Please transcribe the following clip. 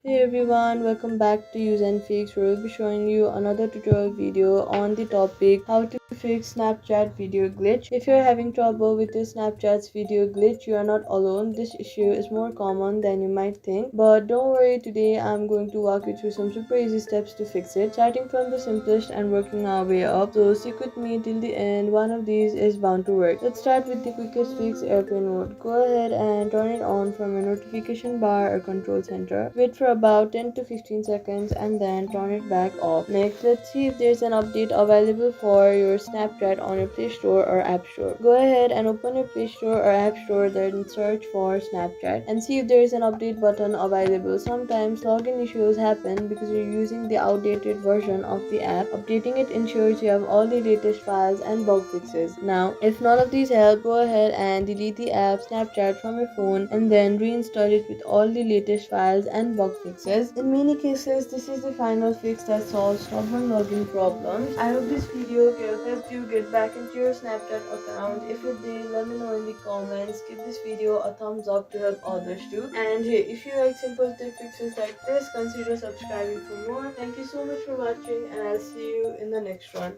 Hey everyone, welcome back to Use and Fix, where we'll be showing you another tutorial video on the topic how to fix Snapchat video glitch. If you're having trouble with the Snapchat's video glitch, you are not alone. This issue is more common than you might think. But don't worry, today I'm going to walk you through some super easy steps to fix it, starting from the simplest and working our way up. So stick with me till the end, one of these is bound to work. Let's start with the quickest fix, airplane mode. Go ahead and turn it on from a notification bar or control center. Wait for about 10 to 15 seconds and then turn it back off. Next, let's see if there's an update available for your Snapchat on your Play Store or App Store. Go ahead and open your Play Store or App Store, then search for Snapchat and see if there is an update button available. Sometimes login issues happen because you're using the outdated version of the app. Updating it ensures you have all the latest files and bug fixes. Now, if none of these help, go ahead and delete the app Snapchat from your phone and then reinstall it with all the latest files and bug fixes. In many cases, this is the final fix that solves stubborn login problems. I hope this video helped you get back into your Snapchat account. If it did, let me know in the comments. Give this video a thumbs up to help others too. And hey, if you like simple tech fixes like this, consider subscribing for more. Thank you so much for watching, and I'll see you in the next one.